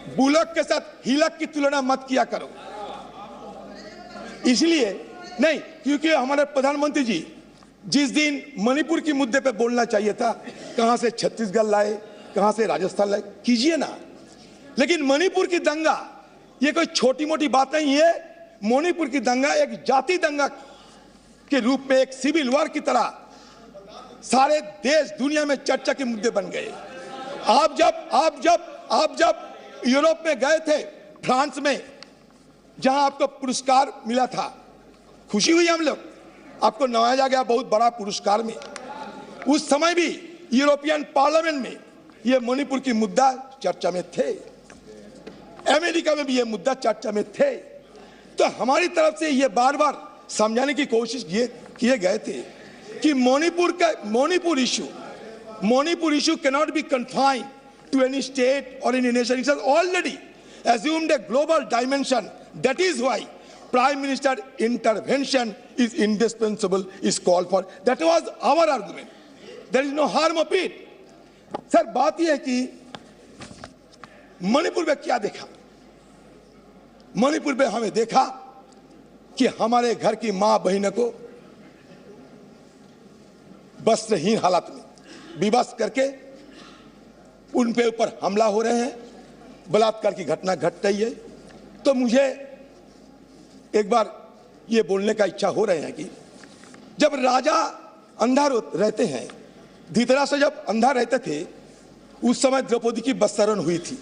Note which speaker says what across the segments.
Speaker 1: Bullock के साथ हिलक की तुलना मत किया करो। इसलिए नहीं, क्योंकि हमारे प्रधानमंत्री जी जिस दिन मणिपुर के मुद्दे पे बोलना चाहिए था, कहां से छत्तीसगढ़ लाए, कहां से राजस्थान लाए, कीजिए ना। लेकिन मणिपुर की दंगा ये कोई छोटी मोटी बात नहीं है। मणिपुर की दंगा एक जाति दंगा के रूप में, एक सिविल वॉर की तरह सारे देश दुनिया में चर्चा के मुद्दे बन गए। आप जब यूरोप में गए थे, फ्रांस में, जहां आपको पुरस्कार मिला था, खुशी हुई हम लोग, आपको नवाजा गया बहुत बड़ा पुरस्कार में। उस समय भी यूरोपियन पार्लियामेंट में यह मणिपुर की मुद्दा चर्चा में थे, अमेरिका में भी यह मुद्दा चर्चा में थे। तो हमारी तरफ से यह बार बार समझाने की कोशिश किए गए थे कि Manipur issue cannot be confined to any state or any nation. It has already assumed a global dimension. That is why Prime Minister intervention is indispensable, is called for. That was our argument. There is no harm of it. Sir, बात यह है कि मणिपुर में क्या देखा? मणिपुर में हमें देखा कि हमारे घर की मां बहनों को वस्त्रहीन हालत में विवश करके उन पे ऊपर हमला हो रहे हैं, बलात्कार की घटना घट रही है। तो मुझे एक बार ये बोलने का इच्छा हो रहे हैं कि जब राजा अंधा रहते हैं, धृतराष्ट्र जब अंधा रहते थे, उस समय द्रौपदी की वस्त्रण हुई थी।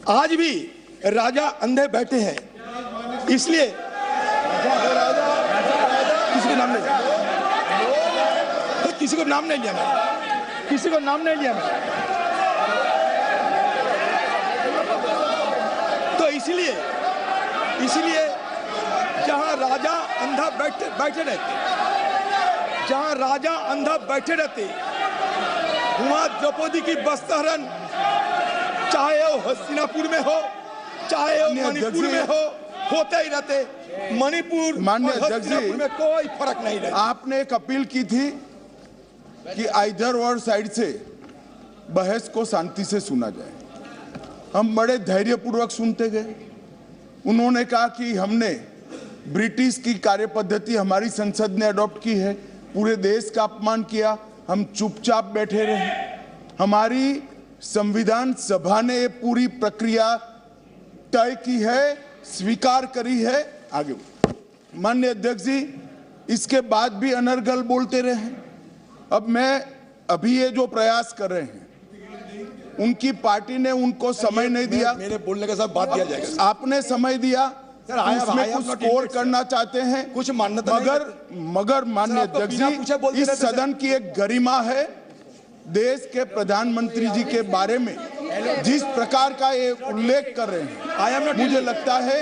Speaker 1: आज भी राजा अंधे बैठे हैं, इसलिए किसी को नाम नहीं लिया, किसी को नाम नहीं लिया मैं, किसी को नाम नहीं लिया मैं। तो इसलिए जहां राजा अंधा बैठे रहते, जहां राजा अंधा बैठे रहते, वहां द्रौपदी की वस्त्रहरण, चाहे वो हस्तिनापुर में हो, चाहे वो मणिपुर में हो, होते ही रहते। मणिपुर
Speaker 2: माननीय
Speaker 1: और हस्तिनापुर में कोई फर्क नहीं रहता।
Speaker 2: आपने एक अपील की थी कि आइदर और साइड से बहस को शांति से सुना जाए। हम बड़े धैर्यपूर्वक सुनते गए। उन्होंने कहा कि हमने ब्रिटिश की कार्य पद्धति हमारी संसद ने अडॉप्ट की है, पूरे देश का अपमान किया, हम चुपचाप बैठे रहे। हमारी संविधान सभा ने ये पूरी प्रक्रिया तय की है, स्वीकार करी है। आगे माननीय अध्यक्ष जी, इसके बाद भी अनर्गल बोलते रहे। अब मैं अभी ये जो प्रयास कर रहे हैं, उनकी पार्टी ने उनको समय नहीं दिया।
Speaker 1: मेरे बोलने के साथ बात दिया जाएगा।
Speaker 2: आपने समय दिया, उसमें कुछ स्कोर करना चाहते हैं,
Speaker 1: कुछ मान्यता,
Speaker 2: मगर माननीय अध्यक्ष जी, इस सदन की एक गरिमा है। देश के प्रधानमंत्री जी के बारे में जिस प्रकार का ये उल्लेख कर रहे हैं, मुझे लगता है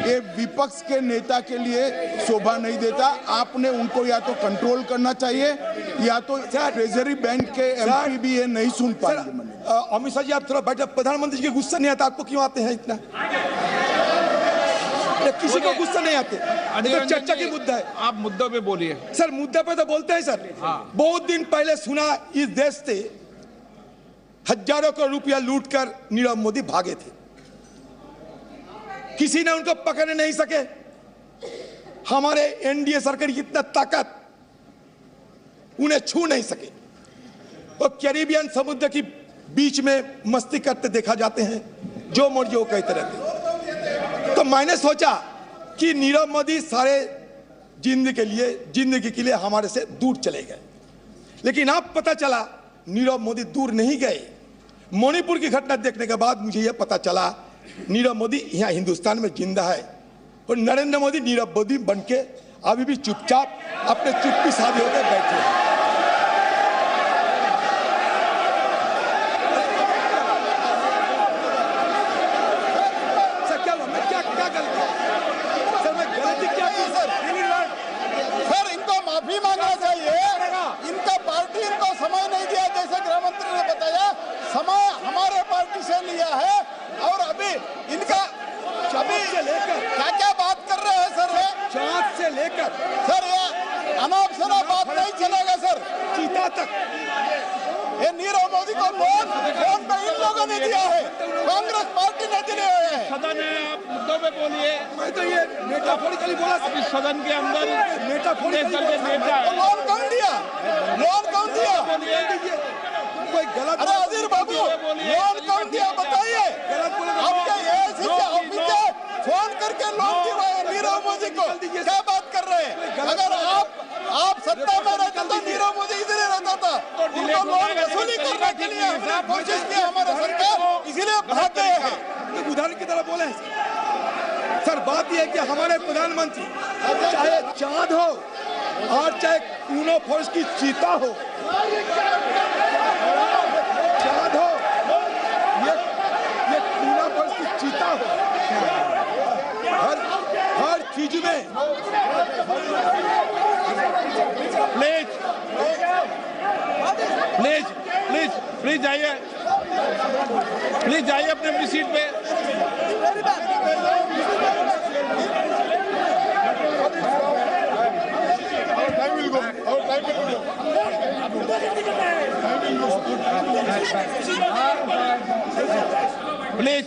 Speaker 2: ये विपक्ष के नेता के लिए शोभा नहीं देता। आपने उनको या तो कंट्रोल करना चाहिए, या तो ट्रेजरी बैंक के एमपी भी ये नहीं सुन पाएंगे।
Speaker 1: अमित शाह जी, आप थोड़ा बैठे। प्रधानमंत्री जी के गुस्सा नहीं आता, आपको क्यों आते हैं इतना? किसी को गुस्सा नहीं आते, तो चर्चा की मुद्दा है।
Speaker 3: आप मुद्दों पे बोलिए
Speaker 1: सर। मुद्दा पे तो बोलते हैं सर।
Speaker 3: हाँ।
Speaker 1: बहुत दिन पहले सुना इस देश से हजारों करोड़ रुपया लूटकर नीरव मोदी भागे थे, किसी ने उनको पकड़ नहीं सके। हमारे एनडीए सरकार की इतना ताकत, उन्हें छू नहीं सके। वो कैरिबियन समुद्र की बीच में मस्ती करते देखा जाते हैं, जो मर्जी वो कहते रहते। तो मैंने सोचा कि नीरव मोदी सारे जिंदगी के लिए हमारे से दूर चले गए, लेकिन अब पता चला नीरव मोदी दूर नहीं गए। मणिपुर की घटना देखने के बाद मुझे यह पता चला नीरव मोदी यहाँ हिंदुस्तान में जिंदा है, और नरेंद्र मोदी नीरव मोदी बन के अभी भी चुपचाप अपने चुप्पी साधे होकर बैठे हैं।
Speaker 4: सर ये अनाप शनाप बात नहीं चलेगा सर।
Speaker 1: चीता तक
Speaker 4: ये नीरव मोदी को लोन पे इन लोगों ने दिया है, कांग्रेस पार्टी
Speaker 3: सदन है, आप मुद्दों पे बोलिए।
Speaker 1: मैं तो ये मेटाफोरिकली बोला
Speaker 3: आप इस सदन के अंदर
Speaker 1: मेटाफोरिकली
Speaker 3: देश के नेता
Speaker 4: तो
Speaker 3: है।
Speaker 4: लोन कौन दिया? लोन कौन दिया?
Speaker 1: कोई गलत
Speaker 4: अरे अजीर बाबू, लोन कौन दिया बताइए। आपके एआईसी के ऑफिसर फोन करके लोन दिलवाए नीरव मोदी को। क्या बात कर रहे हैं? अगर आप सत्ता में रहते तो नीरव मोदी इधर ही रहता था। उनको लोन वसूली करने के लिए हमने कोशिश की, हमारा सरकार इसीलिए भाग गए हैं।
Speaker 1: उदाहरण की तरह बोले सर, बात यह है कि हमारे प्रधानमंत्री चाहे चांद हो और चाहे कूनो फोर्स की चीता हो, चांद हो, ये कूनो फोर्स की चीता हो, हर चीज में
Speaker 3: प्लीज प्लीज प्लीज प्लीज जाइए, प्लीज जाइए अपने अपनी सीट पे। प्लीज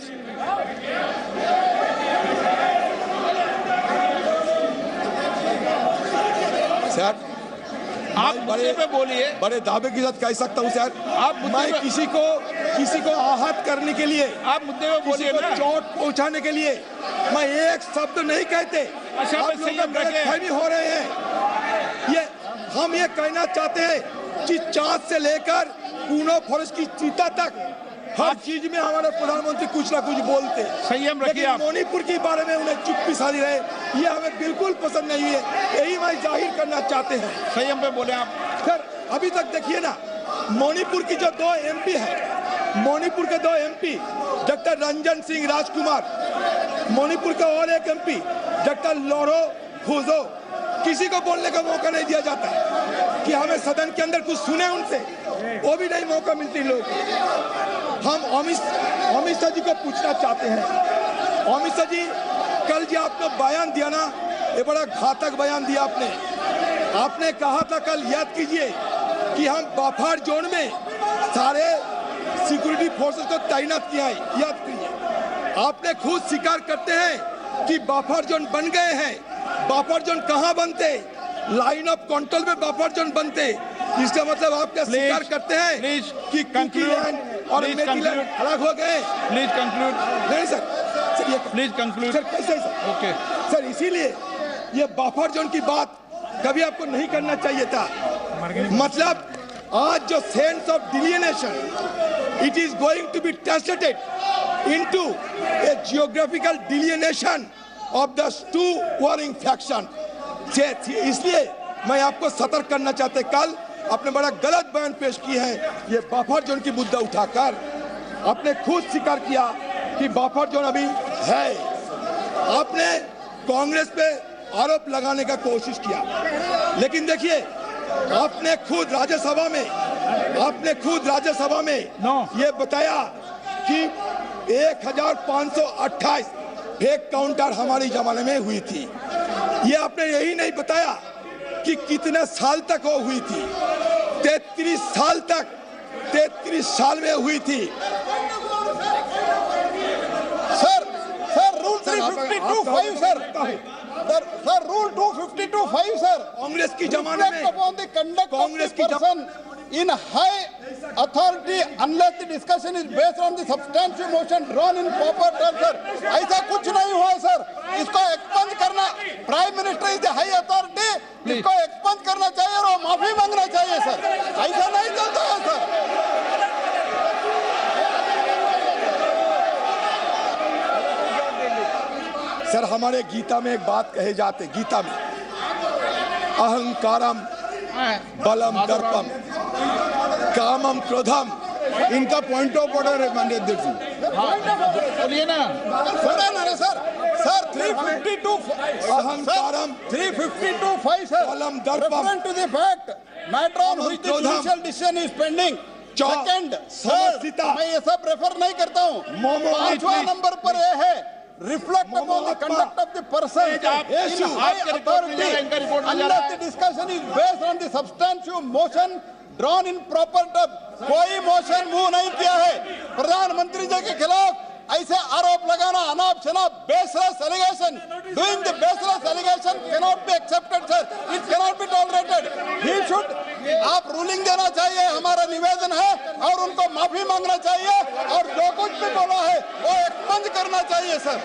Speaker 1: सर,
Speaker 3: आप मुद्दे पे बोलिए।
Speaker 1: बड़े दावे के साथ कह सकता हूँ सर,
Speaker 3: आप मुद्दे
Speaker 1: मैं
Speaker 3: पे-
Speaker 1: किसी को आहत करने के लिए,
Speaker 3: आप मुद्दे पे
Speaker 1: किसी
Speaker 3: बोलिए
Speaker 1: को
Speaker 3: ना।
Speaker 1: चोट पहुंचाने के लिए मैं एक शब्द नहीं कहते।
Speaker 3: अच्छा,
Speaker 1: आप
Speaker 3: मैं
Speaker 1: लोग
Speaker 3: संयम रखें।
Speaker 1: गलतफहमी हो रहे हैं। हम ये कहना चाहते हैं कि चांद से लेकर कूनो फॉरेस्ट की चीता तक हर चीज में हमारे प्रधानमंत्री कुछ ना कुछ बोलते।
Speaker 3: संयम रखिए
Speaker 1: लेकिन
Speaker 3: आप।
Speaker 1: मणिपुर के बारे में उन्हें चुप्पी साधी रहे, ये हमें बिल्कुल पसंद नहीं है। यही मैं जाहिर करना चाहते हैं।
Speaker 3: संयम पे बोले आप।
Speaker 1: सर, अभी तक देखिए ना, मणिपुर की जो 2 एमपी है, मणिपुर के 2 एमपी डॉक्टर रंजन सिंह राजकुमार, मणिपुर का और एक एमपी डॉक्टर लोरो फुजो, किसी को बोलने का मौका नहीं दिया जाता कि हमें सदन के अंदर कुछ सुने उनसे, वो भी नहीं मौका मिलती लोग। हम अमित शाह जी को पूछना चाहते हैं, अमित शाह जी, कल जो आपने बयान दिया ना, ये बड़ा घातक बयान दिया आपने कहा था कल, याद कीजिए, कि हम बफर जोन में सारे सिक्योरिटी फोर्सेस को तैनात किया है। याद कीजिए, आपने खुद स्वीकार करते हैं कि बफर जोन बन गए हैं। बफर जोन कहाँ बनते? लाइन ऑफ कंट्रोल में बफर जोन बनते। इसका मतलब आप क्या स्वीकार करते हैं कि कुकी लैंड और मेटी लैंड अलग हो गए?
Speaker 3: Please conclude.
Speaker 1: नहीं सर, ये
Speaker 3: प्लीज कंक्लूड।
Speaker 1: सर कैसे सर?
Speaker 3: ओके
Speaker 1: सर, इसीलिए ये बफर जोन की बात कभी आपको नहीं करना चाहिए था। मतलब आज जो sense of delineation, it is going to be translated into a geographical delineation of the 2 warring faction. इसलिए मैं आपको सतर्क करना चाहते, कल आपने बड़ा गलत बयान पेश की है। ये बफर जोन की मुद्दा उठाकर आपने खुद स्वीकार किया कि बफर जोन अभी है। आपने कांग्रेस पे आरोप लगाने का कोशिश किया, लेकिन देखिए, आपने खुद राज्यसभा में ये बताया कि 1528 फेक काउंटर हमारे जमाने में हुई थी। ये आपने यही नहीं बताया कि कितने साल तक वो हुई थी। 33 साल तक, 33 साल में हुई थी।
Speaker 4: Sir rule 352(5) sir rule 252(5) sir,
Speaker 1: Congress की जमाने में
Speaker 4: कांग्रेस की person in high authority unless the discussion is based on the substantial motion drawn in proper term. Sir, ऐसा कुछ नहीं हुआ सर। इसको एक्सपंज करना, prime minister is the high authority, इसको एक्सपंज करना चाहिए और माफी मांगना चाहिए सर। ऐसा नहीं चलता है सर।
Speaker 1: सर, हमारे गीता में एक बात कहे जाते, गीता में अहंकारम बलम दर्पम कामम क्रोधम।
Speaker 2: इनका पॉइंट ऑफ ऑर्डर है माननीय अध्यक्ष जी।
Speaker 3: बोलिए ना।
Speaker 4: सर 352
Speaker 1: अहंकारम
Speaker 4: 352(5) सर,
Speaker 1: बलम दर्पम
Speaker 4: referring to the fact matter on which the judicial decision is pending. Second,
Speaker 1: समर्थिता।
Speaker 4: सर, मैं ये सब रेफर नहीं करता हूँ।
Speaker 1: मोमो
Speaker 4: 5वां नंबर पर यह है, reflect upon the conduct of the person in high authority unless the discussion is based on the substantive motion drawn in proper term. कोई मोशन मूव नहीं किया है प्रधानमंत्री जी के खिलाफ, ऐसे आरोप लगाना अनाप शनाप baseless allegation, doing the baseless allegation cannot be accepted sir, it cannot be tolerated. He should, आप रूलिंग देना चाहिए, हमारा निवेदन है, और उनको माफी मांगना चाहिए, और जो कुछ भी बोला है वो एक्सपंज करना चाहिए सर।